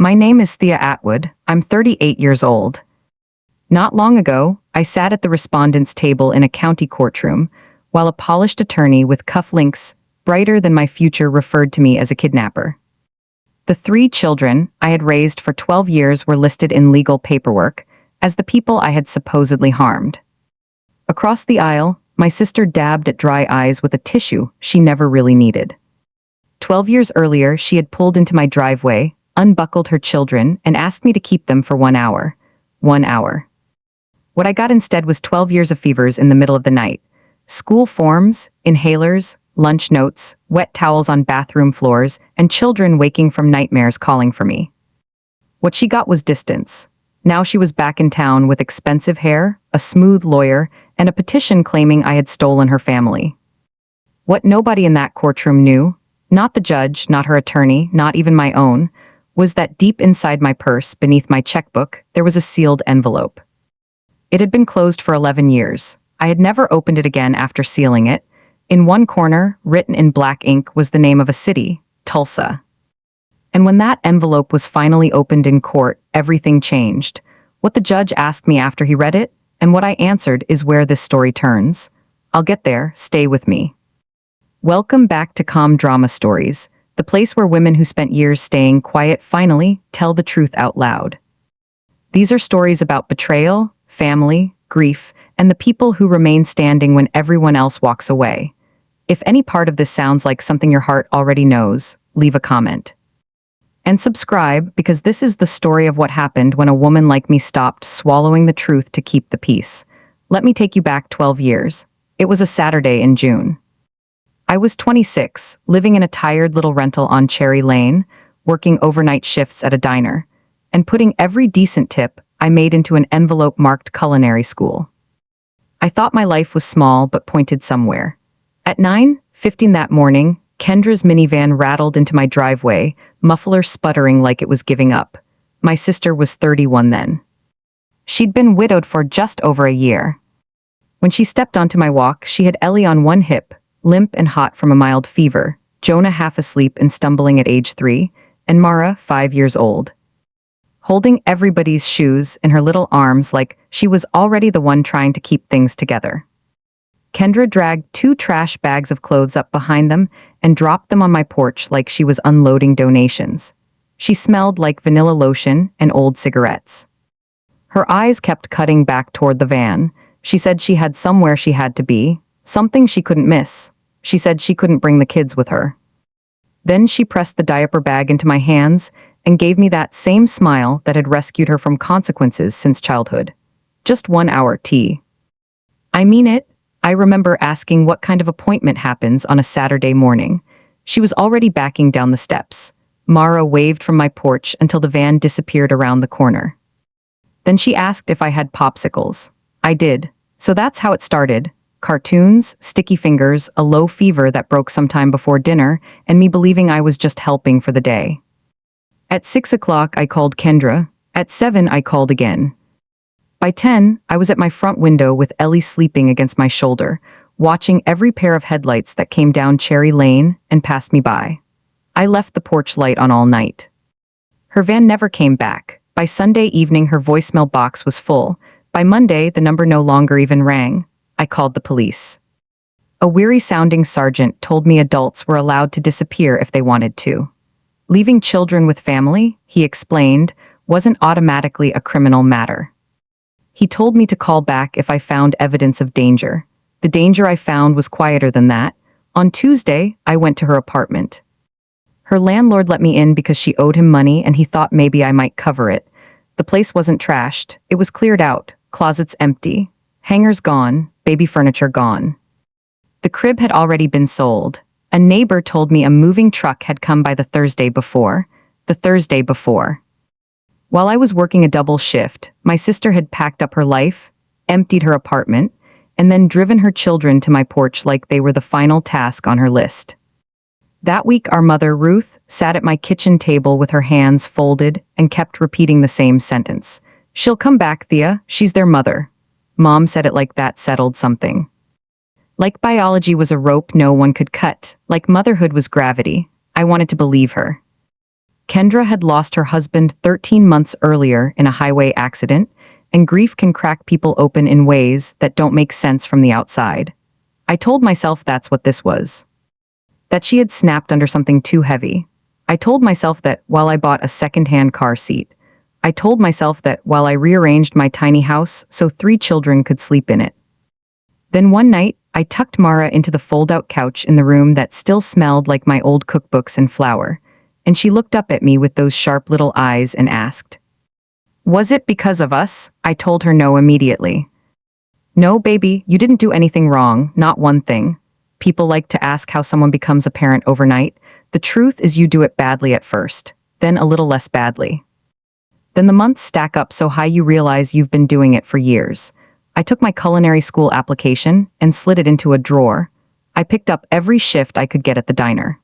My name is Thea Atwood. I'm 38 years old. Not long ago, I sat at the respondent's table in a county courtroom, while a polished attorney with cufflinks brighter than my future referred to me as a kidnapper. The 3 children I had raised for 12 years were listed in legal paperwork as the people I had supposedly harmed. Across the aisle, my sister dabbed at dry eyes with a tissue she never really needed. 12 years earlier, she had pulled into my driveway, unbuckled her children, and asked me to keep them for 1 hour. 1 hour. What I got instead was 12 years of fevers in the middle of the night. School forms, inhalers, lunch notes, wet towels on bathroom floors, and children waking from nightmares calling for me. What she got was distance. Now she was back in town with expensive hair, a smooth lawyer, and a petition claiming I had stolen her family. What nobody in that courtroom knew, not the judge, not her attorney, not even my own, was that deep inside my purse, beneath my checkbook, there was a sealed envelope. It had been closed for 11 years. I had never opened it again after sealing it. In one corner, written in black ink, was the name of a city, Tulsa. And when that envelope was finally opened in court, everything changed. What the judge asked me after he read it, and what I answered, is where this story turns. I'll get there, stay with me. Welcome back to Calm Drama Stories, the place where women who spent years staying quiet finally tell the truth out loud. These are stories about betrayal, family, grief, and the people who remain standing when everyone else walks away. If any part of this sounds like something your heart already knows, leave a comment. And subscribe, because this is the story of what happened when a woman like me stopped swallowing the truth to keep the peace. Let me take you back 12 years. It was a Saturday in June. I was 26, living in a tired little rental on Cherry Lane, working overnight shifts at a diner, and putting every decent tip I made into an envelope marked culinary school. I thought my life was small but pointed somewhere. At 9:15 that morning, Kendra's minivan rattled into my driveway, muffler sputtering like it was giving up. My sister was 31 then. She'd been widowed for just over a year. When she stepped onto my walk, she had Ellie on one hip, limp and hot from a mild fever, Jonah half asleep and stumbling at age 3, and Mara, 5 years old, holding everybody's shoes in her little arms like she was already the one trying to keep things together. Kendra dragged 2 trash bags of clothes up behind them and dropped them on my porch like she was unloading donations. She smelled like vanilla lotion and old cigarettes. Her eyes kept cutting back toward the van. She said she had somewhere she had to be, something she couldn't miss. She said she couldn't bring the kids with her. Then she pressed the diaper bag into my hands and gave me that same smile that had rescued her from consequences since childhood. Just 1 hour tea. I mean it. I remember asking what kind of appointment happens on a Saturday morning. She was already backing down the steps. Mara waved from my porch until the van disappeared around the corner. Then she asked if I had popsicles. I did. So that's how it started. Cartoons, sticky fingers, a low fever that broke sometime before dinner, and me believing I was just helping for the day. At 6 o'clock, I called Kendra. At 7, I called again. By 10, I was at my front window with Ellie sleeping against my shoulder, watching every pair of headlights that came down Cherry Lane and passed me by. I left the porch light on all night. Her van never came back. By Sunday evening, her voicemail box was full. By Monday, the number no longer even rang. I called the police. A weary-sounding sergeant told me adults were allowed to disappear if they wanted to. Leaving children with family, he explained, wasn't automatically a criminal matter. He told me to call back if I found evidence of danger. The danger I found was quieter than that. On Tuesday, I went to her apartment. Her landlord let me in because she owed him money and he thought maybe I might cover it. The place wasn't trashed. It was cleared out, closets empty, hangers gone, baby furniture gone. The crib had already been sold. A neighbor told me a moving truck had come by the Thursday before. While I was working a double shift, my sister had packed up her life, emptied her apartment, and then driven her children to my porch like they were the final task on her list. That week, our mother, Ruth, sat at my kitchen table with her hands folded and kept repeating the same sentence. "She'll come back, Thea. She's their mother." Mom said it like that settled something. Like biology was a rope no one could cut, like motherhood was gravity. I wanted to believe her. Kendra had lost her husband 13 months earlier in a highway accident, and grief can crack people open in ways that don't make sense from the outside. I told myself that's what this was. That she had snapped under something too heavy. I told myself that while I bought a second-hand car seat. I told myself that while I rearranged my tiny house so 3 children could sleep in it. Then one night, I tucked Mara into the fold-out couch in the room that still smelled like my old cookbooks and flour, and she looked up at me with those sharp little eyes and asked, "Was it because of us?" I told her no immediately. "No, baby, you didn't do anything wrong, not one thing. People like to ask how someone becomes a parent overnight. The truth is you do it badly at first, then a little less badly. Then the months stack up so high you realize you've been doing it for years." I took my culinary school application and slid it into a drawer. I picked up every shift I could get at the diner.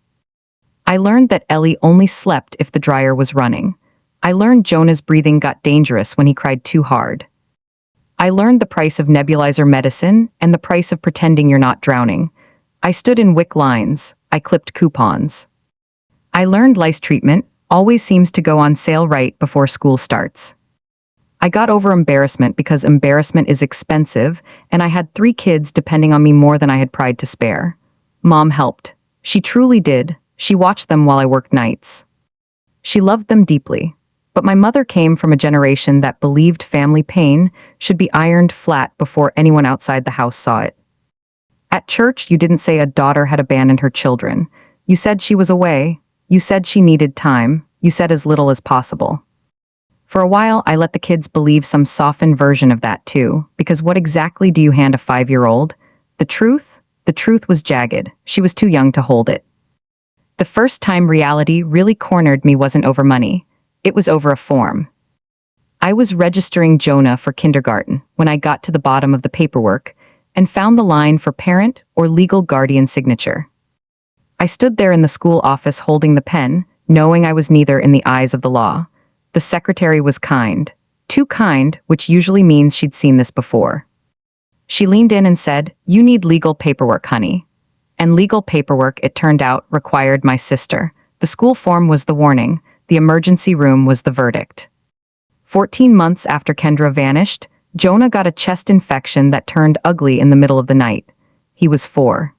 I learned that Ellie only slept if the dryer was running. I learned Jonah's breathing got dangerous when he cried too hard. I learned the price of nebulizer medicine and the price of pretending you're not drowning. I stood in WIC lines. I clipped coupons. I learned lice treatment always seems to go on sale right before school starts. I got over embarrassment because embarrassment is expensive, and I had 3 kids depending on me more than I had pride to spare. Mom helped. She truly did. She watched them while I worked nights. She loved them deeply. But my mother came from a generation that believed family pain should be ironed flat before anyone outside the house saw it. At church, you didn't say a daughter had abandoned her children. You said she was away. You said she needed time. You said as little as possible. For a while, I let the kids believe some softened version of that too, because what exactly do you hand a 5-year-old? The truth? The truth was jagged. She was too young to hold it. The first time reality really cornered me wasn't over money. It was over a form. I was registering Jonah for kindergarten when I got to the bottom of the paperwork and found the line for parent or legal guardian signature. I stood there in the school office holding the pen, knowing I was neither in the eyes of the law. The secretary was kind. Too kind, which usually means she'd seen this before. She leaned in and said, "You need legal paperwork, honey." And legal paperwork, it turned out, required my sister. The school form was the warning. The emergency room was the verdict. 14 months after Kendra vanished, Jonah got a chest infection that turned ugly in the middle of the night. He was 4.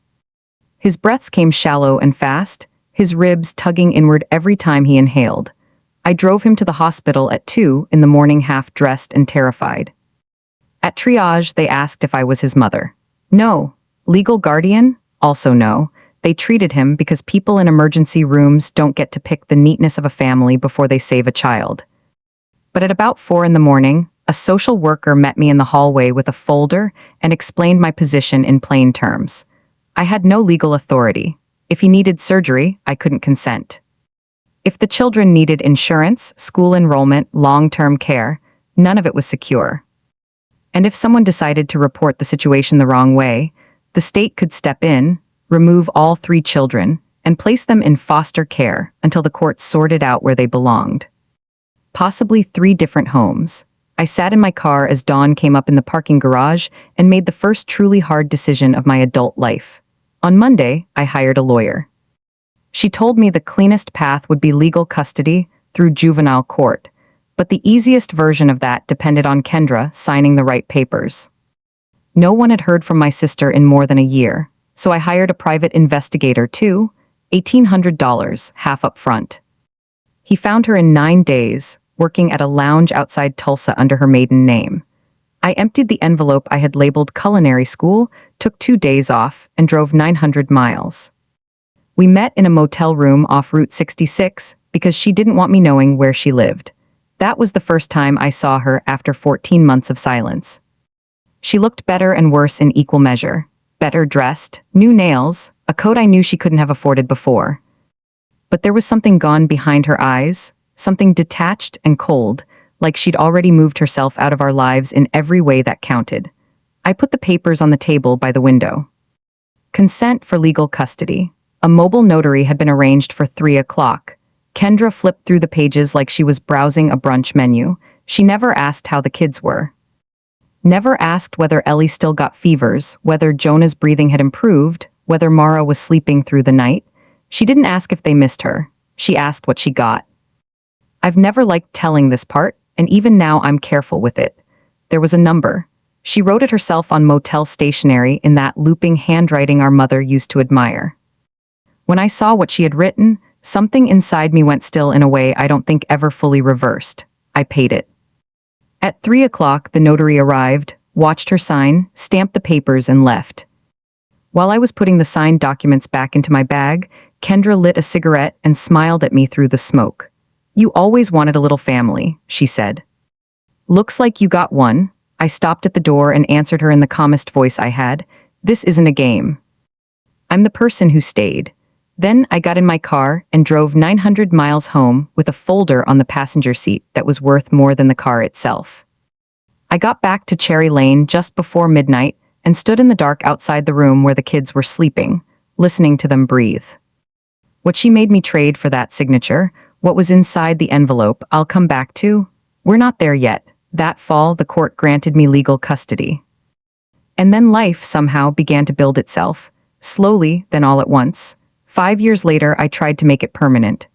His breaths came shallow and fast, his ribs tugging inward every time he inhaled. I drove him to the hospital at 2 in the morning, half-dressed and terrified. At triage, they asked if I was his mother. No. Legal guardian? Also no. They treated him because people in emergency rooms don't get to pick the neatness of a family before they save a child. But at about 4 in the morning, a social worker met me in the hallway with a folder and explained my position in plain terms. I had no legal authority. If he needed surgery, I couldn't consent. If the children needed insurance, school enrollment, long-term care, none of it was secure. And if someone decided to report the situation the wrong way, the state could step in, remove all 3 children, and place them in foster care until the courts sorted out where they belonged. Possibly 3 different homes. I sat in my car as dawn came up in the parking garage and made the first truly hard decision of my adult life. On Monday, I hired a lawyer. She told me the cleanest path would be legal custody through juvenile court, but the easiest version of that depended on Kendra signing the right papers. No one had heard from my sister in more than a year, so I hired a private investigator too, $1,800, half up front. He found her in 9 days, working at a lounge outside Tulsa under her maiden name. I emptied the envelope I had labeled culinary school, took 2 days off, and drove 900 miles. We met in a motel room off Route 66 because she didn't want me knowing where she lived. That was the first time I saw her after 14 months of silence. She looked better and worse in equal measure. Better dressed, new nails, a coat I knew she couldn't have afforded before. But there was something gone behind her eyes, something detached and cold, like she'd already moved herself out of our lives in every way that counted. I put the papers on the table by the window. Consent for legal custody. A mobile notary had been arranged for 3 o'clock. Kendra flipped through the pages like she was browsing a brunch menu. She never asked how the kids were. Never asked whether Ellie still got fevers, whether Jonah's breathing had improved, whether Mara was sleeping through the night. She didn't ask if they missed her. She asked what she got. I've never liked telling this part, and even now I'm careful with it. There was a number. She wrote it herself on motel stationery in that looping handwriting our mother used to admire. When I saw what she had written, something inside me went still in a way I don't think ever fully reversed. I paid it. At 3 o'clock, the notary arrived, watched her sign, stamped the papers, and left. While I was putting the signed documents back into my bag, Kendra lit a cigarette and smiled at me through the smoke. "You always wanted a little family," she said. "Looks like you got one." I stopped at the door and answered her in the calmest voice I had. "This isn't a game. I'm the person who stayed." Then I got in my car and drove 900 miles home with a folder on the passenger seat that was worth more than the car itself. I got back to Cherry Lane just before midnight and stood in the dark outside the room where the kids were sleeping, listening to them breathe. What she made me trade for that signature, what was inside the envelope, I'll come back to. We're not there yet. That fall, the court granted me legal custody. And then life somehow began to build itself, slowly, then all at once. 5 years later, I tried to make it permanent.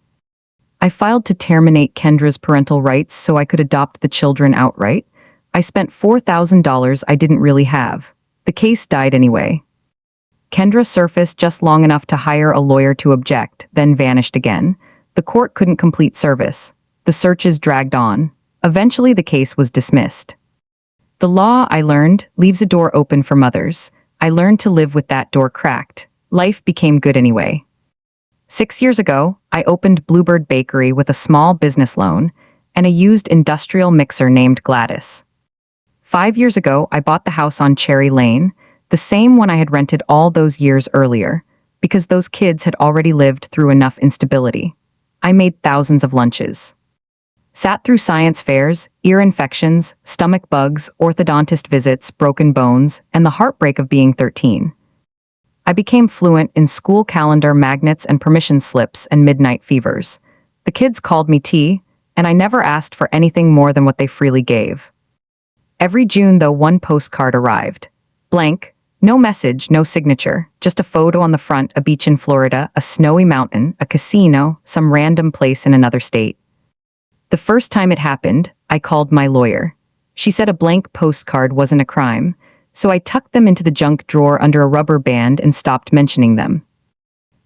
I filed to terminate Kendra's parental rights so I could adopt the children outright. I spent $4,000 I didn't really have. The case died anyway. Kendra surfaced just long enough to hire a lawyer to object, then vanished again. The court couldn't complete service. The searches dragged on. Eventually, the case was dismissed. The law, I learned, leaves a door open for mothers. I learned to live with that door cracked. Life became good anyway. 6 years ago, I opened Bluebird Bakery with a small business loan and a used industrial mixer named Gladys. 5 years ago, I bought the house on Cherry Lane, the same one I had rented all those years earlier, because those kids had already lived through enough instability. I made thousands of lunches. Sat through science fairs, ear infections, stomach bugs, orthodontist visits, broken bones, and the heartbreak of being 13. I became fluent in school calendar magnets and permission slips and midnight fevers. The kids called me T, and I never asked for anything more than what they freely gave. Every June, though, one postcard arrived. Blank, no message, no signature, just a photo on the front, a beach in Florida, a snowy mountain, a casino, some random place in another state. The first time it happened, I called my lawyer. She said a blank postcard wasn't a crime, so I tucked them into the junk drawer under a rubber band and stopped mentioning them.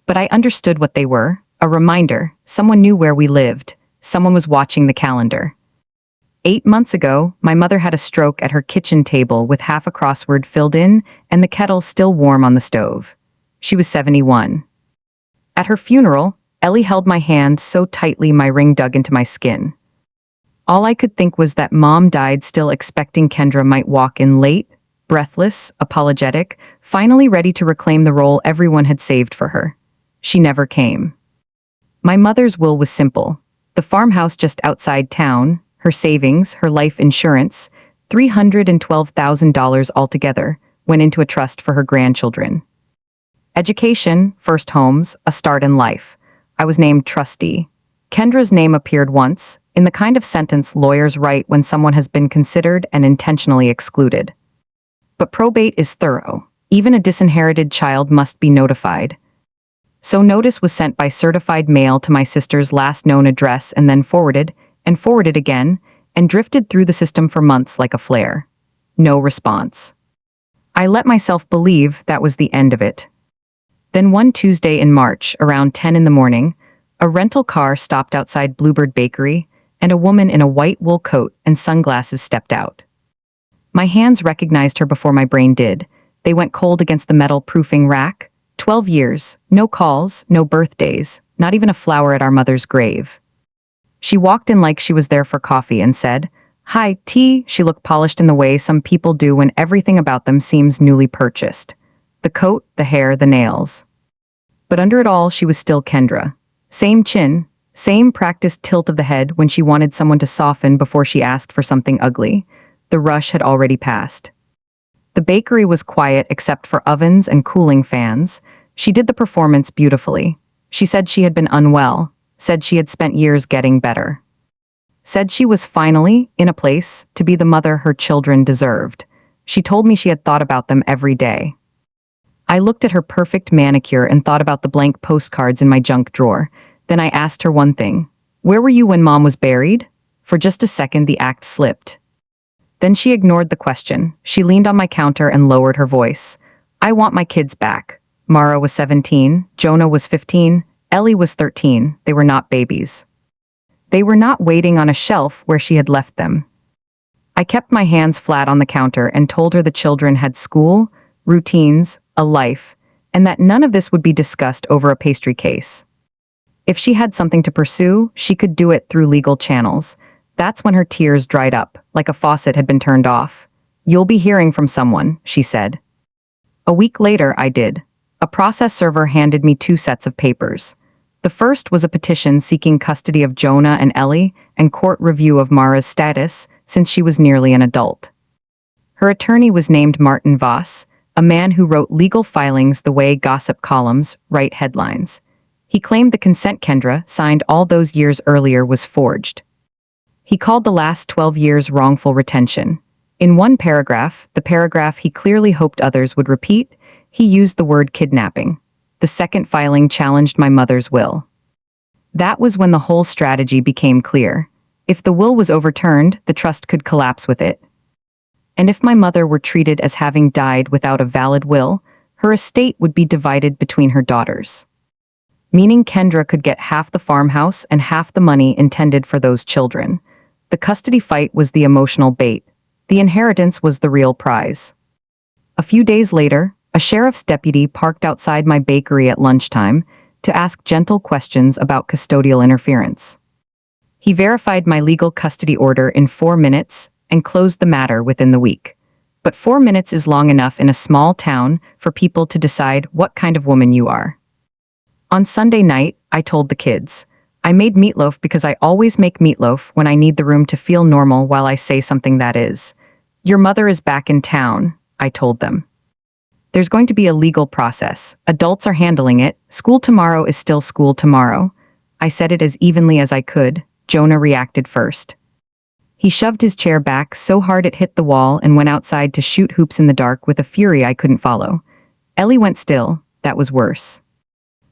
But I understood what they were, a reminder, someone knew where we lived, someone was watching the calendar. 8 months ago, my mother had a stroke at her kitchen table with half a crossword filled in and the kettle still warm on the stove. She was 71. At her funeral, Ellie held my hand so tightly my ring dug into my skin. All I could think was that Mom died still expecting Kendra might walk in late, breathless, apologetic, finally ready to reclaim the role everyone had saved for her. She never came. My mother's will was simple. The farmhouse just outside town, her savings, her life insurance, $312,000 altogether, went into a trust for her grandchildren. Education, first homes, a start in life. I was named trustee. Kendra's name appeared once, in the kind of sentence lawyers write when someone has been considered and intentionally excluded. But probate is thorough. Even a disinherited child must be notified. So notice was sent by certified mail to my sister's last known address and then forwarded again, and drifted through the system for months like a flare. No response. I let myself believe that was the end of it. Then one Tuesday in March, around 10 in the morning, a rental car stopped outside Bluebird Bakery, and a woman in a white wool coat and sunglasses stepped out. My hands recognized her before my brain did. They went cold against the metal proofing rack. 12 years, no calls, no birthdays, not even a flower at our mother's grave. She walked in like she was there for coffee and said, "Hi, T." She looked polished in the way some people do when everything about them seems newly purchased. The coat, the hair, the nails. But under it all, she was still Kendra. Same chin, same practiced tilt of the head when she wanted someone to soften before she asked for something ugly. The rush had already passed. The bakery was quiet except for ovens and cooling fans. She did the performance beautifully. She said she had been unwell, said she had spent years getting better. Said she was finally in a place to be the mother her children deserved. She told me she had thought about them every day. I looked at her perfect manicure and thought about the blank postcards in my junk drawer. Then I asked her one thing. Where were you when Mom was buried? For just a second the act slipped. Then she ignored the question. She leaned on my counter and lowered her voice. I want my kids back. Mara was 17, Jonah was 15, Ellie was 13. They were not babies. They were not waiting on a shelf where she had left them. I kept my hands flat on the counter and told her the children had school, routines, a life, and that none of this would be discussed over a pastry case. If she had something to pursue, she could do it through legal channels. That's when her tears dried up, like a faucet had been turned off. You'll be hearing from someone, she said. A week later, I did. A process server handed me 2 sets of papers. The first was a petition seeking custody of Jonah and Ellie and court review of Mara's status since she was nearly an adult. Her attorney was named Martin Voss, a man who wrote legal filings the way gossip columns write headlines. He claimed the consent Kendra signed all those years earlier was forged. He called the last 12 years wrongful retention. In one paragraph, the paragraph he clearly hoped others would repeat, he used the word kidnapping. The second filing challenged my mother's will. That was when the whole strategy became clear. If the will was overturned, the trust could collapse with it. And if my mother were treated as having died without a valid will, her estate would be divided between her daughters. Meaning Kendra could get half the farmhouse and half the money intended for those children. The custody fight was the emotional bait. The inheritance was the real prize. A few days later, a sheriff's deputy parked outside my bakery at lunchtime to ask gentle questions about custodial interference. He verified my legal custody order in 4 minutes and closed the matter within the week. But 4 minutes is long enough in a small town for people to decide what kind of woman you are. On Sunday night, I told the kids, I made meatloaf because I always make meatloaf when I need the room to feel normal while I say something that is. Your mother is back in town, I told them. There's going to be a legal process. Adults are handling it. School tomorrow is still school tomorrow. I said it as evenly as I could. Jonah reacted first. He shoved his chair back so hard it hit the wall and went outside to shoot hoops in the dark with a fury I couldn't follow. Ellie went still. That was worse.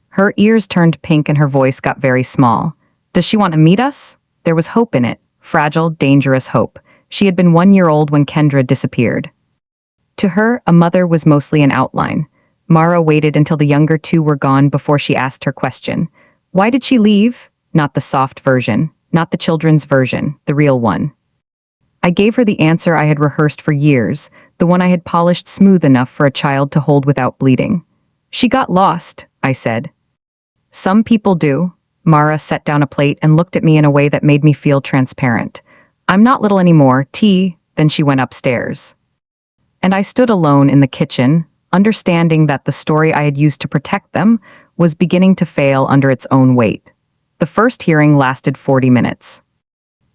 Her ears turned pink and her voice got very small. Does she want to meet us? There was hope in it. Fragile, dangerous hope. She had been 1 year old when Kendra disappeared. To her, a mother was mostly an outline. Mara waited until the younger 2 were gone before she asked her question. Why did she leave? Not the soft version, not the children's version, the real one. I gave her the answer I had rehearsed for years, the one I had polished smooth enough for a child to hold without bleeding. She got lost, I said. Some people do. Mara set down a plate and looked at me in a way that made me feel transparent. I'm not little anymore, Then she went upstairs. And I stood alone in the kitchen, understanding that the story I had used to protect them was beginning to fail under its own weight. The first hearing lasted 40 minutes.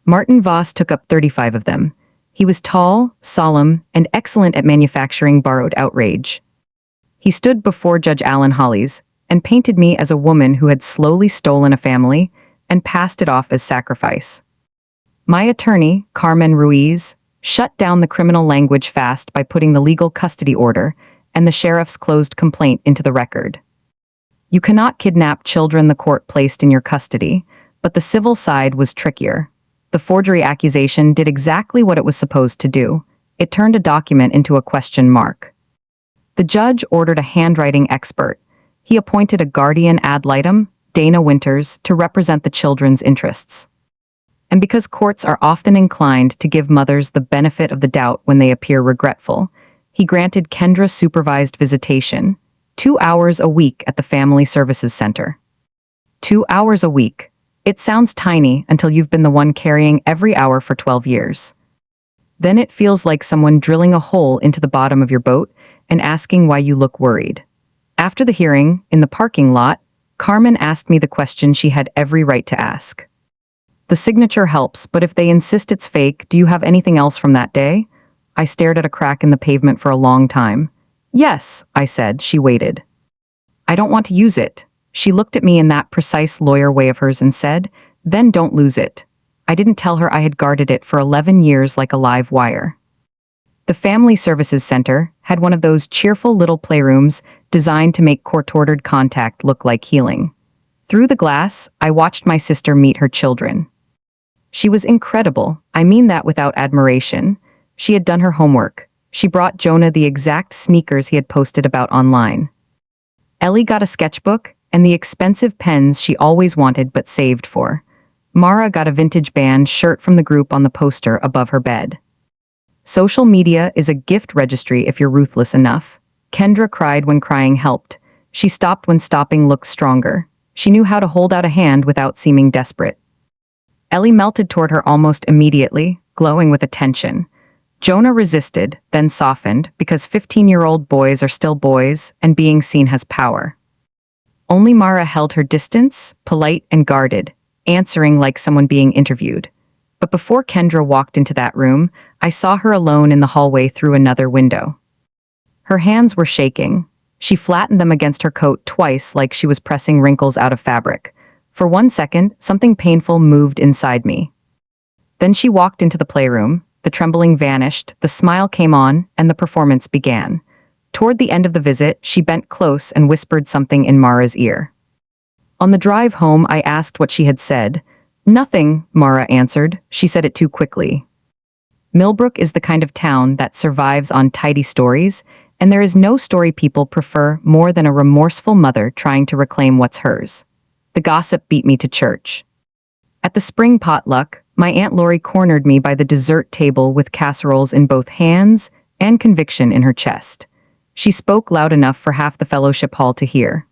Martin Voss took up 35 of them. He was tall, solemn, and excellent at manufacturing borrowed outrage. He stood before Judge Alan Hollies and painted me as a woman who had slowly stolen a family and passed it off as sacrifice. My attorney, Carmen Ruiz, shut down the criminal language fast by putting the legal custody order and the sheriff's closed complaint into the record. You cannot kidnap children the court placed in your custody, but the civil side was trickier. The forgery accusation did exactly what it was supposed to do. It turned a document into a question mark. The judge ordered a handwriting expert. He appointed a guardian ad litem, Dana Winters, to represent the children's interests. And because courts are often inclined to give mothers the benefit of the doubt when they appear regretful, he granted Kendra supervised visitation, 2 hours a week at the Family Services Center. 2 hours a week. It sounds tiny until you've been the one carrying every hour for 12 years. Then it feels like someone drilling a hole into the bottom of your boat and asking why you look worried. After the hearing, in the parking lot, Carmen asked me the question she had every right to ask. The signature helps, but if they insist it's fake, do you have anything else from that day? I stared at a crack in the pavement for a long time. Yes, I said. She waited. I don't want to use it. She looked at me in that precise lawyer way of hers and said, then don't lose it. I didn't tell her I had guarded it for 11 years like a live wire. The Family Services Center had one of those cheerful little playrooms designed to make court-ordered contact look like healing. Through the glass, I watched my sister meet her children. She was incredible. I mean that without admiration. She had done her homework. She brought Jonah the exact sneakers he had posted about online. Ellie got a sketchbook and the expensive pens she always wanted but saved for. Mara got a vintage band shirt from the group on the poster above her bed. Social media is a gift registry if you're ruthless enough. Kendra cried when crying helped. She stopped when stopping looked stronger. She knew how to hold out a hand without seeming desperate. Ellie melted toward her almost immediately, glowing with attention. Jonah resisted, then softened, because 15-year-old boys are still boys, and being seen has power. Only Mara held her distance, polite and guarded, answering like someone being interviewed. But before Kendra walked into that room, I saw her alone in the hallway through another window. Her hands were shaking. She flattened them against her coat twice like she was pressing wrinkles out of fabric. For 1 second, something painful moved inside me. Then she walked into the playroom, the trembling vanished, the smile came on, and the performance began. Toward the end of the visit, she bent close and whispered something in Mara's ear. On the drive home, I asked what she had said. "Nothing," Mara answered. She said it too quickly. Millbrook is the kind of town that survives on tidy stories, and there is no story people prefer more than a remorseful mother trying to reclaim what's hers. The gossip beat me to church. At the spring potluck, my Aunt Lori cornered me by the dessert table with casseroles in both hands and conviction in her chest. She spoke loud enough for half the fellowship hall to hear.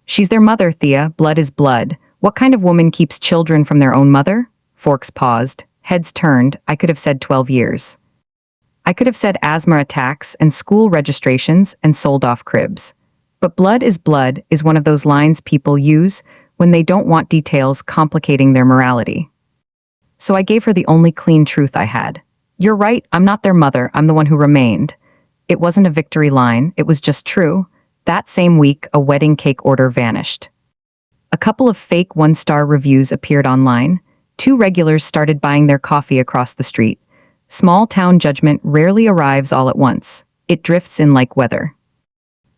"She's their mother, Thea. Blood is blood. What kind of woman keeps children from their own mother?" Forks paused. Heads turned. I could have said 12 years. I could have said asthma attacks and school registrations and sold-off cribs. But blood is one of those lines people use when they don't want details complicating their morality. So I gave her the only clean truth I had. "You're right, I'm not their mother, I'm the one who remained." It wasn't a victory line, it was just true. That same week, a wedding cake order vanished. A couple of fake one-star reviews appeared online. 2 regulars started buying their coffee across the street. Small-town judgment rarely arrives all at once. It drifts in like weather.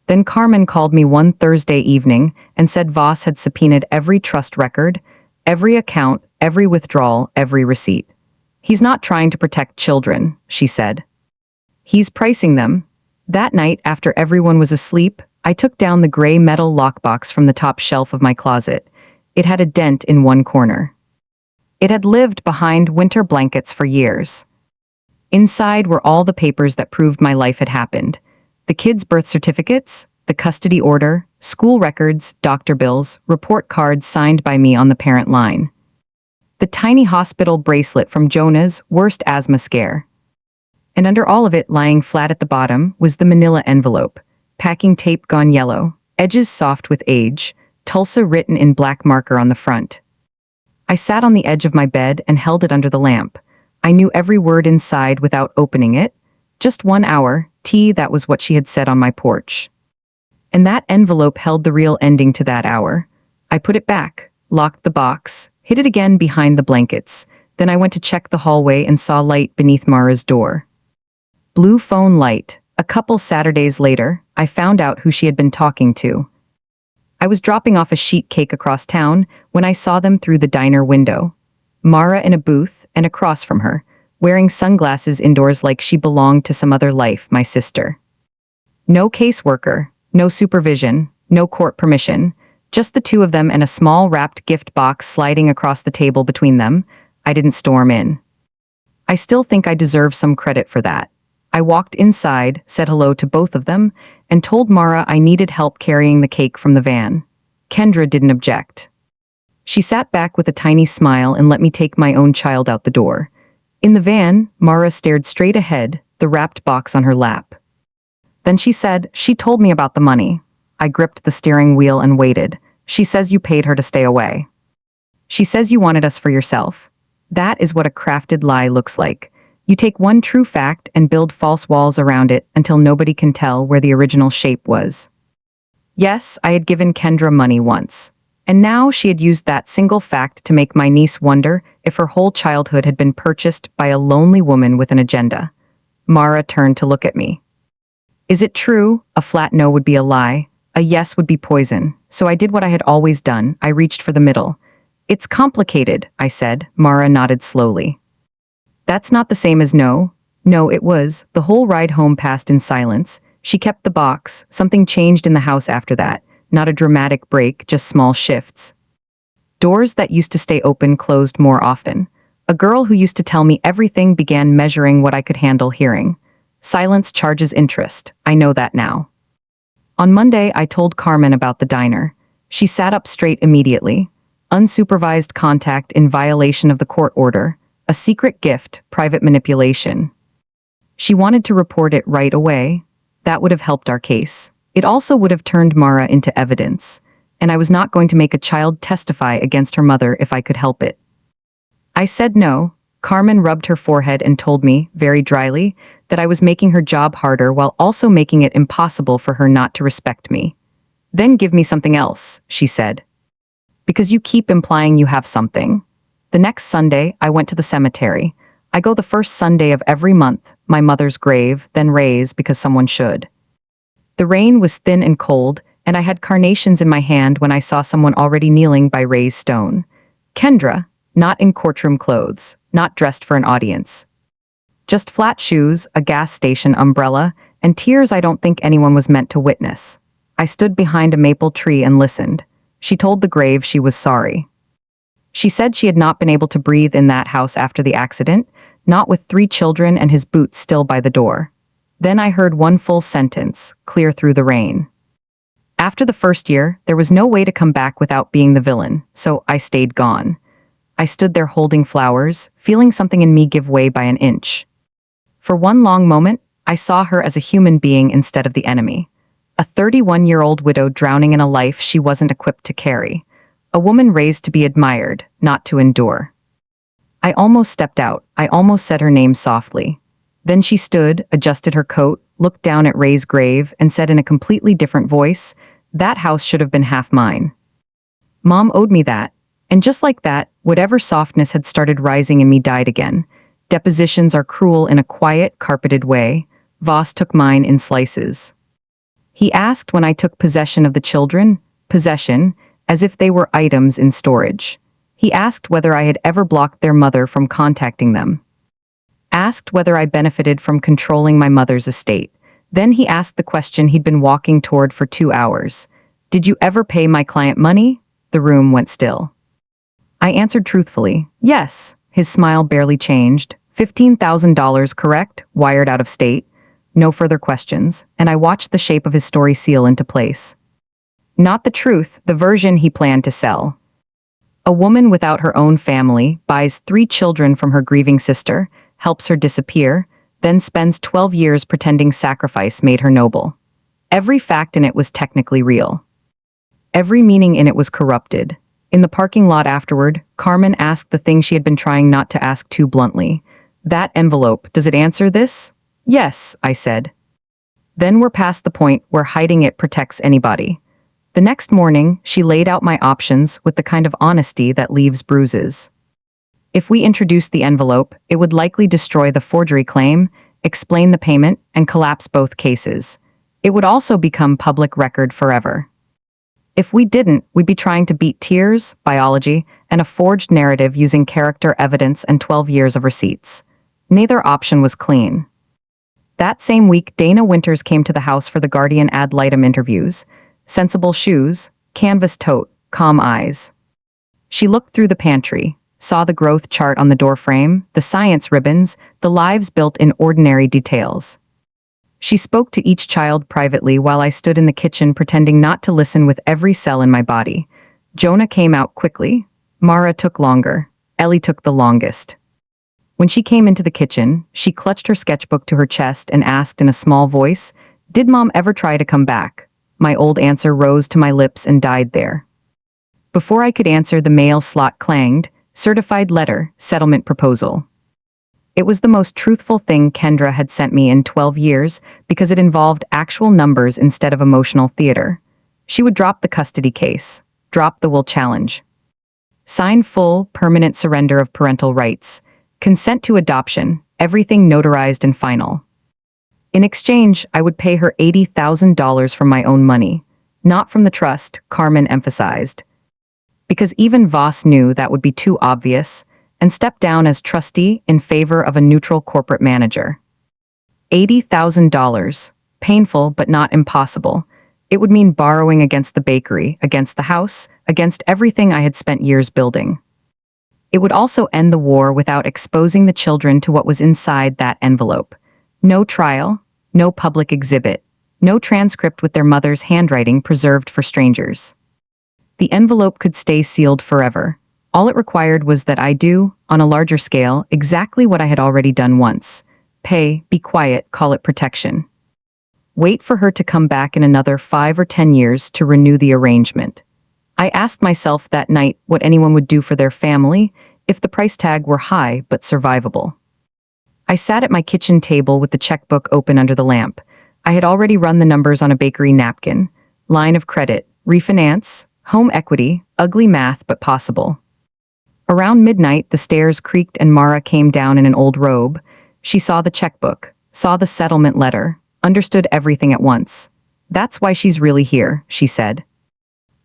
Then Carmen called me one Thursday evening and said Voss had subpoenaed every trust record, every account, every withdrawal, every receipt. "He's not trying to protect children," she said. "He's pricing them." That night, after everyone was asleep, I took down the gray metal lockbox from the top shelf of my closet. It had a dent in one corner. It had lived behind winter blankets for years. Inside were all the papers that proved my life had happened. The kids' birth certificates, the custody order, school records, doctor bills, report cards signed by me on the parent line. The tiny hospital bracelet from Jonah's worst asthma scare. And under all of it, lying flat at the bottom, was the manila envelope, packing tape gone yellow, edges soft with age, Tulsa written in black marker on the front. I sat on the edge of my bed and held it under the lamp. I knew every word inside without opening it. Just 1 hour, that was what she had said on my porch. And that envelope held the real ending to that hour. I put it back, locked the box, hid it again behind the blankets. Then I went to check the hallway and saw light beneath Mara's door. Blue phone light. A couple Saturdays later, I found out who she had been talking to. I was dropping off a sheet cake across town when I saw them through the diner window. Mara in a booth, and across from her, wearing sunglasses indoors like she belonged to some other life, my sister. No caseworker, no supervision, no court permission, just the 2 of them and a small wrapped gift box sliding across the table between them. I didn't storm in. I still think I deserve some credit for that. I walked inside, said hello to both of them, and told Mara I needed help carrying the cake from the van. Kendra didn't object. She sat back with a tiny smile and let me take my own child out the door. In the van, Mara stared straight ahead, the wrapped box on her lap. Then she said, "She told me about the money." I gripped the steering wheel and waited. "She says you paid her to stay away. She says you wanted us for yourself." That is what a crafted lie looks like. You take one true fact and build false walls around it until nobody can tell where the original shape was. Yes, I had given Kendra money once. And now she had used that single fact to make my niece wonder if her whole childhood had been purchased by a lonely woman with an agenda. Mara turned to look at me. "Is it true?" A flat no would be a lie. A yes would be poison, so I did what I had always done. I reached for the middle. It's complicated, I said. Mara nodded slowly. That's not the same as no. No, it was. The whole ride home passed in silence. She kept the box. Something changed in the house after that. Not a dramatic break, just small shifts. Doors that used to stay open closed more often. A girl who used to tell me everything began measuring what I could handle hearing. Silence charges interest. I know that now. On Monday, I told Carmen about the diner. She sat up straight immediately. Unsupervised contact in violation of the court order. A secret gift, private manipulation. She wanted to report it right away. That would have helped our case. It also would have turned Mara into evidence. And I was not going to make a child testify against her mother if I could help it. I said no. Carmen rubbed her forehead and told me, very dryly, that I was making her job harder while also making it impossible for her not to respect me. Then give me something else, she said. Because you keep implying you have something. The next Sunday, I went to the cemetery. I go the first Sunday of every month, my mother's grave, then Ray's because someone should. The rain was thin and cold, and I had carnations in my hand when I saw someone already kneeling by Ray's stone. Kendra, not in courtroom clothes, not dressed for an audience. Just flat shoes, a gas station umbrella, and tears I don't think anyone was meant to witness. I stood behind a maple tree and listened. She told the grave she was sorry. She said she had not been able to breathe in that house after the accident, not with 3 children and his boots still by the door. Then I heard one full sentence, clear through the rain. After the first year, there was no way to come back without being the villain, so I stayed gone. I stood there holding flowers, feeling something in me give way by an inch. For one long moment, I saw her as a human being instead of the enemy. A 31-year-old widow drowning in a life she wasn't equipped to carry. A woman raised to be admired, not to endure. I almost stepped out. I almost said her name softly. Then she stood, adjusted her coat, looked down at Ray's grave, and said in a completely different voice, "That house should have been half mine. Mom owed me that." And just like that, whatever softness had started rising in me died again. Depositions are cruel in a quiet, carpeted way. Voss took mine in slices. He asked when I took possession of the children, possession, as if they were items in storage. He asked whether I had ever blocked their mother from contacting them. Asked whether I benefited from controlling my mother's estate. Then he asked the question he'd been walking toward for 2 hours. "Did you ever pay my client money?" The room went still. I answered truthfully, "Yes." His smile barely changed. $15,000, correct? Wired out of state. No further questions, and I watched the shape of his story seal into place. Not the truth, the version he planned to sell. A woman without her own family buys 3 children from her grieving sister, helps her disappear, then spends 12 years pretending sacrifice made her noble. Every fact in it was technically real. Every meaning in it was corrupted. In the parking lot afterward, Carmen asked the thing she had been trying not to ask too bluntly. "That envelope, does it answer this?" "Yes," I said. Then we're past the point where hiding it protects anybody. The next morning, she laid out my options with the kind of honesty that leaves bruises. If we introduced the envelope, it would likely destroy the forgery claim, explain the payment, and collapse both cases. It would also become public record forever. If we didn't, we'd be trying to beat tears, biology, and a forged narrative using character evidence and 12 years of receipts. Neither option was clean. That same week, Dana Winters came to the house for the Guardian ad litem interviews. Sensible shoes, canvas tote, calm eyes. She looked through the pantry, saw the growth chart on the doorframe, the science ribbons, the lives built in ordinary details. She spoke to each child privately while I stood in the kitchen pretending not to listen with every cell in my body. Jonah came out quickly. Mara took longer. Ellie took the longest. When she came into the kitchen, she clutched her sketchbook to her chest and asked in a small voice, "Did Mom ever try to come back?" My old answer rose to my lips and died there. Before I could answer, the mail slot clanged. Certified letter, settlement proposal. It was the most truthful thing Kendra had sent me in 12 years because it involved actual numbers instead of emotional theater. She would drop the custody case, drop the will challenge. Sign full, permanent surrender of parental rights, consent to adoption, everything notarized and final. In exchange, I would pay her $80,000 from my own money. Not from the trust, Carmen emphasized. Because even Voss knew that would be too obvious, and stepped down as trustee in favor of a neutral corporate manager. $80,000. Painful but not impossible. It would mean borrowing against the bakery, against the house, against everything I had spent years building. It would also end the war without exposing the children to what was inside that envelope. No trial, no public exhibit, no transcript with their mother's handwriting preserved for strangers. The envelope could stay sealed forever. All it required was that I do, on a larger scale, exactly what I had already done once. Pay, be quiet, call it protection. Wait for her to come back in another 5 or 10 years to renew the arrangement. I asked myself that night what anyone would do for their family if the price tag were high but survivable. I sat at my kitchen table with the checkbook open under the lamp. I had already run the numbers on a bakery napkin. Line of credit, refinance, home equity, ugly math but possible. Around midnight, the stairs creaked and Mara came down in an old robe. She saw the checkbook, saw the settlement letter, understood everything at once. That's why she's really here, she said.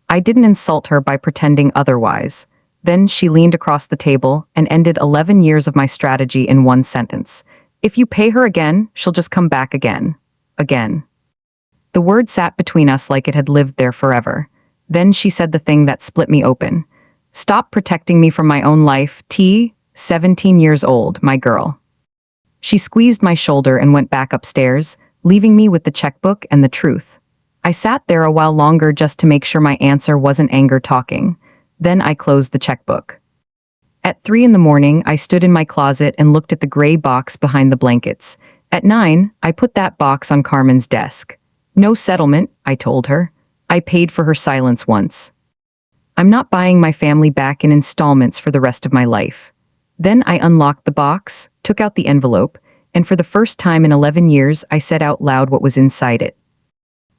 I didn't insult her by pretending otherwise. Then she leaned across the table and ended 11 years of my strategy in one sentence. If you pay her again, she'll just come back again. Again. The word sat between us like it had lived there forever. Then she said the thing that split me open. Stop protecting me from my own life, 17 years old, my girl. She squeezed my shoulder and went back upstairs, leaving me with the checkbook and the truth. I sat there a while longer just to make sure my answer wasn't anger talking. Then I closed the checkbook. At 3 in the morning, I stood in my closet and looked at the gray box behind the blankets. At 9, I put that box on Carmen's desk. No settlement, I told her. I paid for her silence once. I'm not buying my family back in installments for the rest of my life. Then I unlocked the box, took out the envelope, and for the first time in 11 years, I said out loud what was inside it.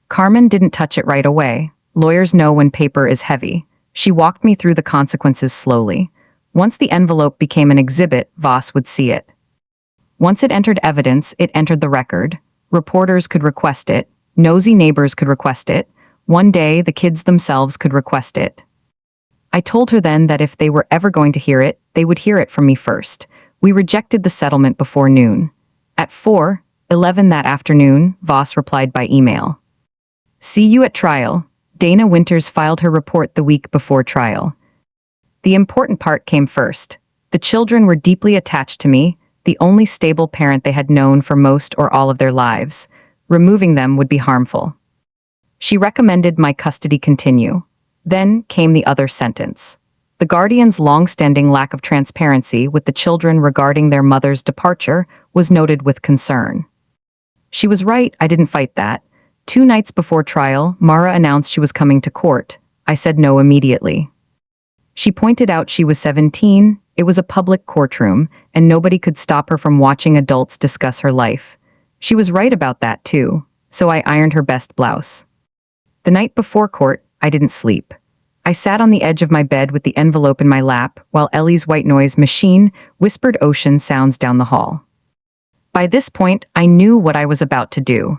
Carmen didn't touch it right away. Lawyers know when paper is heavy. She walked me through the consequences slowly. Once the envelope became an exhibit, Voss would see it. Once it entered evidence, it entered the record. Reporters could request it. Nosy neighbors could request it. One day, the kids themselves could request it. I told her then that if they were ever going to hear it, they would hear it from me first. We rejected the settlement before noon. At 4:11 that afternoon, Voss replied by email. See you at trial. Dana Winters filed her report the week before trial. The important part came first. The children were deeply attached to me, the only stable parent they had known for most or all of their lives. Removing them would be harmful. She recommended my custody continue. Then came the other sentence. The guardian's long-standing lack of transparency with the children regarding their mother's departure was noted with concern. She was right, I didn't fight that. 2 nights before trial, Mara announced she was coming to court. I said no immediately. She pointed out she was 17, it was a public courtroom, and nobody could stop her from watching adults discuss her life. She was right about that too, so I ironed her best blouse. The night before court, I didn't sleep. I sat on the edge of my bed with the envelope in my lap while Ellie's white noise machine whispered ocean sounds down the hall. By this point, I knew what I was about to do.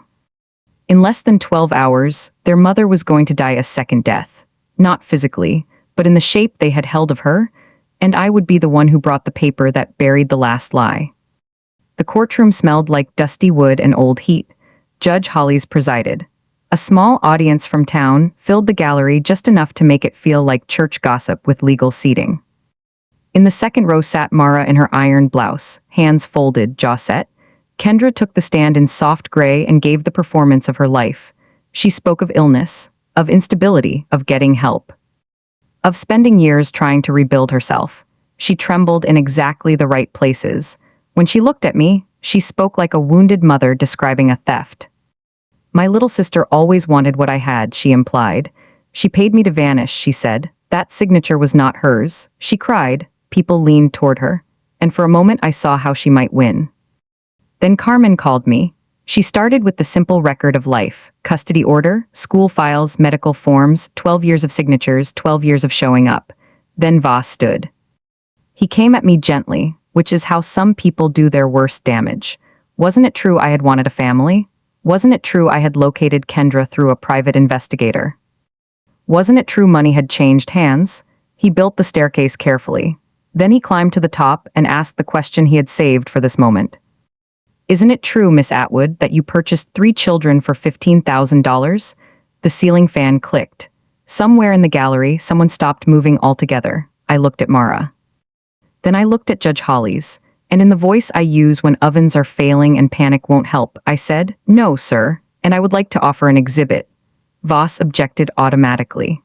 In less than 12 hours, their mother was going to die a second death. Not physically, but in the shape they had held of her, and I would be the one who brought the paper that buried the last lie. The courtroom smelled like dusty wood and old heat. Judge Hollies presided. A small audience from town filled the gallery just enough to make it feel like church gossip with legal seating. In the second row sat Mara in her iron blouse, hands folded, jaw set. Kendra took the stand in soft gray and gave the performance of her life. She spoke of illness, of instability, of getting help, of spending years trying to rebuild herself. She trembled in exactly the right places. When she looked at me, she spoke like a wounded mother describing a theft. My little sister always wanted what I had, she implied. She paid me to vanish, she said. That signature was not hers. She cried. People leaned toward her. And for a moment I saw how she might win. Then Carmen called me. She started with the simple record of life. Custody order, school files, medical forms, 12 years of signatures, 12 years of showing up. Then Voss stood. He came at me gently, which is how some people do their worst damage. Wasn't it true I had wanted a family? Wasn't it true I had located Kendra through a private investigator? Wasn't it true money had changed hands? He built the staircase carefully. Then he climbed to the top and asked the question he had saved for this moment. Isn't it true, Miss Atwood, that you purchased 3 children for $15,000? The ceiling fan clicked. Somewhere in the gallery, someone stopped moving altogether. I looked at Mara. Then I looked at Judge Holly's, and in the voice I use when ovens are failing and panic won't help, I said, "No, sir, and I would like to offer an exhibit." Voss objected automatically.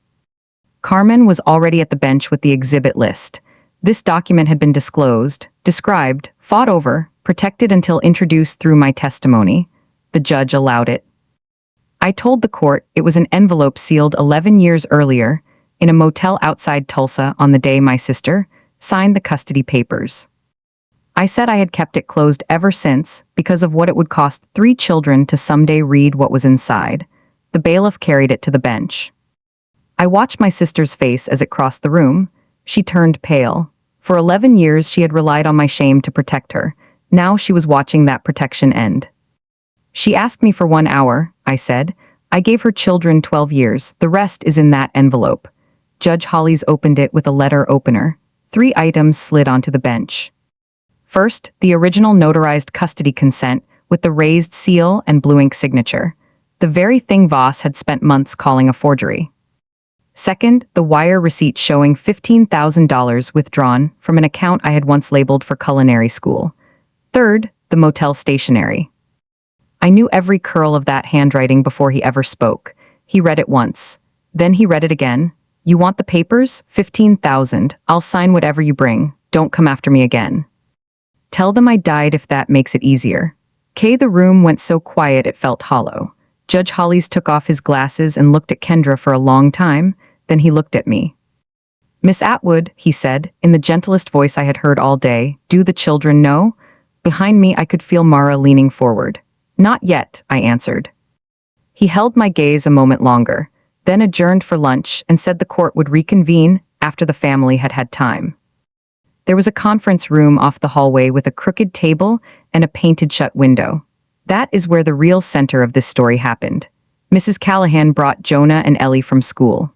Carmen was already at the bench with the exhibit list. This document had been disclosed, described, fought over, protected until introduced through my testimony. The judge allowed it. I told the court it was an envelope sealed 11 years earlier in a motel outside Tulsa on the day my sister signed the custody papers. I said I had kept it closed ever since because of what it would cost 3 children to someday read what was inside. The bailiff carried it to the bench. I watched my sister's face as it crossed the room. She turned pale. For 11 years she had relied on my shame to protect her. Now she was watching that protection end. She asked me for 1 hour, I said. I gave her children 12 years. The rest is in that envelope. Judge Holly's opened it with a letter opener. 3 items slid onto the bench. First, the original notarized custody consent with the raised seal and blue ink signature. The very thing Voss had spent months calling a forgery. Second, the wire receipt showing $15,000 withdrawn from an account I had once labeled for culinary school. Third, the motel stationery. I knew every curl of that handwriting before he ever spoke. He read it once. Then he read it again. "You want the papers? 15,000. I'll sign whatever you bring. Don't come after me again. Tell them I died if that makes it easier." The room went so quiet it felt hollow. Judge Holly's took off his glasses and looked at Kendra for a long time. Then he looked at me. "Miss Atwood," he said, in the gentlest voice I had heard all day, "do the children know?" Behind me I could feel Mara leaning forward. "Not yet," I answered. He held my gaze a moment longer, then adjourned for lunch and said the court would reconvene after the family had had time. There was a conference room off the hallway with a crooked table and a painted-shut window. That is where the real center of this story happened. Mrs. Callahan brought Jonah and Ellie from school.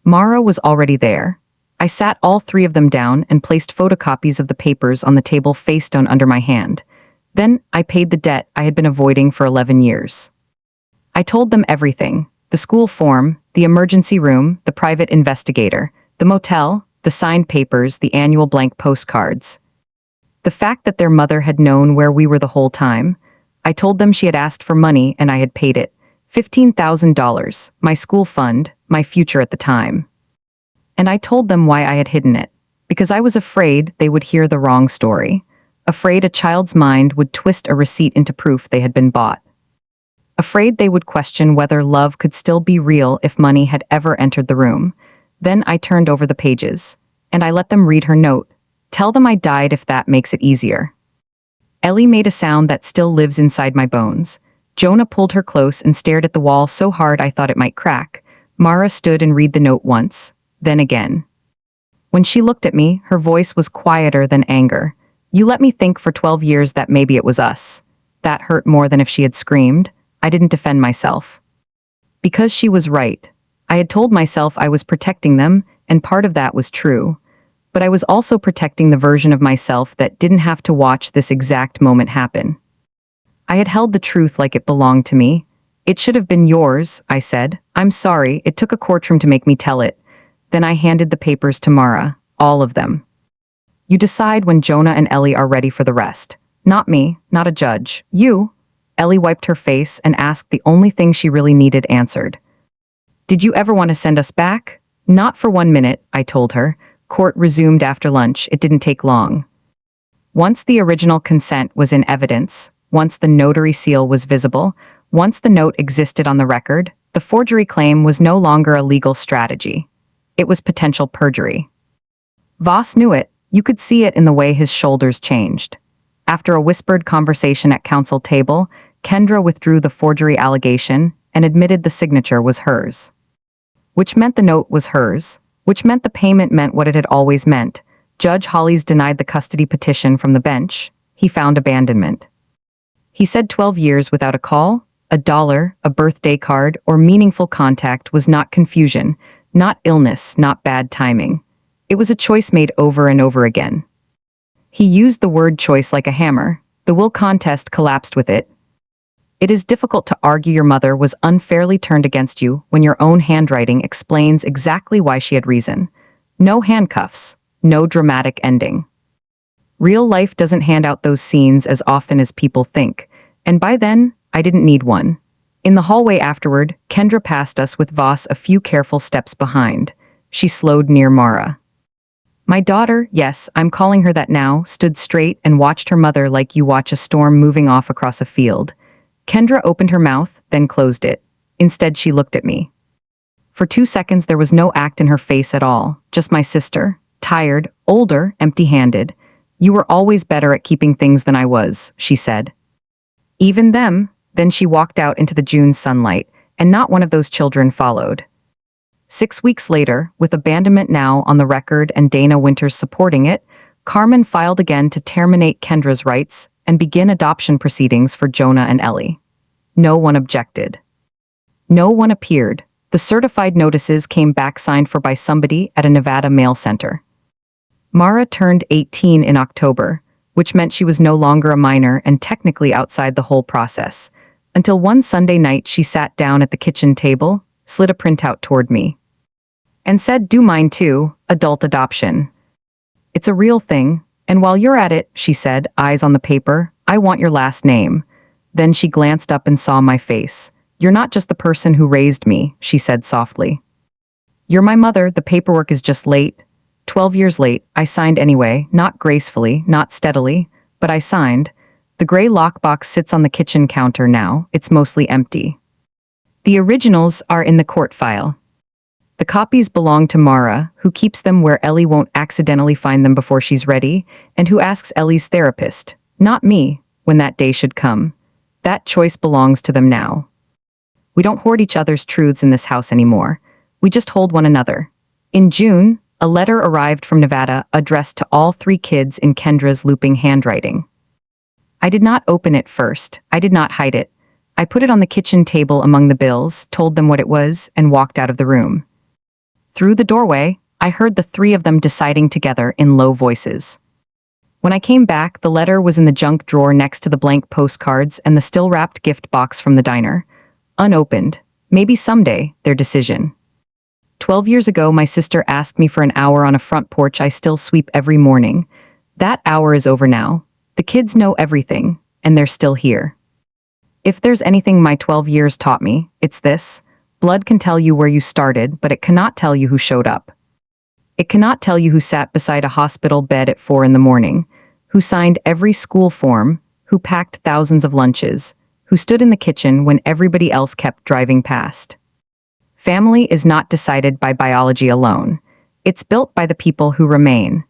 Mara was already there. I sat all 3 of them down and placed photocopies of the papers on the table face down under my hand. Then I paid the debt I had been avoiding for 11 years. I told them everything: the school form, the emergency room, the private investigator, the motel, the signed papers, the annual blank postcards. The fact that their mother had known where we were the whole time. I told them she had asked for money and I had paid it. $15,000, my school fund, my future at the time. And I told them why I had hidden it. Because I was afraid they would hear the wrong story. Afraid a child's mind would twist a receipt into proof they had been bought. Afraid they would question whether love could still be real if money had ever entered the room. Then I turned over the pages, and I let them read her note. "Tell them I died if that makes it easier." Ellie made a sound that still lives inside my bones. Jonah pulled her close and stared at the wall so hard I thought it might crack. Mara stood and read the note once, then again. When she looked at me, her voice was quieter than anger. "You let me think for 12 years that maybe it was us." That hurt more than if she had screamed. I didn't defend myself. Because she was right. I had told myself I was protecting them, and part of that was true. But I was also protecting the version of myself that didn't have to watch this exact moment happen. I had held the truth like it belonged to me. "It should have been yours," I said. "I'm sorry, it took a courtroom to make me tell it." Then I handed the papers to Mara, all of them. "You decide when Jonah and Ellie are ready for the rest. Not me, not a judge. You." Ellie wiped her face and asked the only thing she really needed answered. "Did you ever want to send us back?" "Not for 1 minute," I told her. Court resumed after lunch. It didn't take long. Once the original consent was in evidence, once the notary seal was visible, once the note existed on the record, the forgery claim was no longer a legal strategy. It was potential perjury. Voss knew it. You could see it in the way his shoulders changed. After a whispered conversation at counsel table, Kendra withdrew the forgery allegation and admitted the signature was hers. Which meant the note was hers, which meant the payment meant what it had always meant. Judge Holly's denied the custody petition from the bench. He found abandonment. He said 12 years without a call, a dollar, a birthday card, or meaningful contact was not confusion, not illness, not bad timing. It was a choice made over and over again. He used the word choice like a hammer. The will contest collapsed with it. It is difficult to argue your mother was unfairly turned against you when your own handwriting explains exactly why she had reason. No handcuffs, no dramatic ending. Real life doesn't hand out those scenes as often as people think, and by then, I didn't need one. In the hallway afterward, Kendra passed us with Voss a few careful steps behind. She slowed near Mara. My daughter, yes, I'm calling her that now, stood straight and watched her mother like you watch a storm moving off across a field. Kendra opened her mouth, then closed it. Instead, she looked at me. For 2 seconds, there was no act in her face at all, just my sister, tired, older, empty-handed. You were always better at keeping things than I was, she said. Even them, then she walked out into the June sunlight, and not one of those children followed. 6 weeks later, with abandonment now on the record and Dana Winters supporting it, Carmen filed again to terminate Kendra's rights and begin adoption proceedings for Jonah and Ellie. No one objected. No one appeared. The certified notices came back signed for by somebody at a Nevada mail center. Mara turned 18 in October, which meant she was no longer a minor and technically outside the whole process, until one Sunday night she sat down at the kitchen table, slid a printout toward me, and said, "Do mine too, adult adoption. It's a real thing, and while you're at it," she said, eyes on the paper, "I want your last name." Then she glanced up and saw my face. "You're not just the person who raised me," she said softly. "You're my mother, the paperwork is just late." 12 years late, I signed anyway, not gracefully, not steadily, but I signed. The gray lockbox sits on the kitchen counter now, it's mostly empty. The originals are in the court file. The copies belong to Mara, who keeps them where Ellie won't accidentally find them before she's ready, and who asks Ellie's therapist, not me, when that day should come. That choice belongs to them now. We don't hoard each other's truths in this house anymore. We just hold one another. In June, a letter arrived from Nevada addressed to all 3 kids in Kendra's looping handwriting. I did not open it first. I did not hide it. I put it on the kitchen table among the bills, told them what it was, and walked out of the room. Through the doorway, I heard the 3 of them deciding together in low voices. When I came back, the letter was in the junk drawer next to the blank postcards and the still-wrapped gift box from the diner. Unopened. Maybe someday, their decision. 12 years ago, my sister asked me for an hour on a front porch I still sweep every morning. That hour is over now. The kids know everything, and they're still here. If there's anything my 12 years taught me, it's this. Blood can tell you where you started, but it cannot tell you who showed up. It cannot tell you who sat beside a hospital bed at 4 in the morning, who signed every school form, who packed thousands of lunches, who stood in the kitchen when everybody else kept driving past. Family is not decided by biology alone. It's built by the people who remain,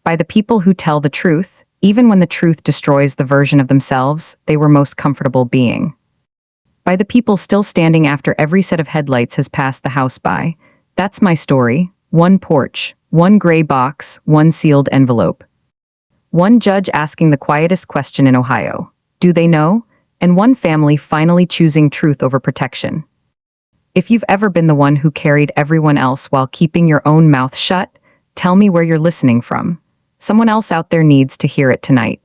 by the people who tell the truth, even when the truth destroys the version of themselves they were most comfortable being. By the people still standing after every set of headlights has passed the house by. That's my story. One porch, one gray box, one sealed envelope. One judge asking the quietest question in Ohio. Do they know? And one family finally choosing truth over protection. If you've ever been the one who carried everyone else while keeping your own mouth shut, tell me where you're listening from. Someone else out there needs to hear it tonight.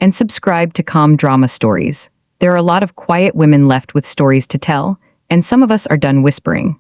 And subscribe to Calm Drama Stories. There are a lot of quiet women left with stories to tell, and some of us are done whispering.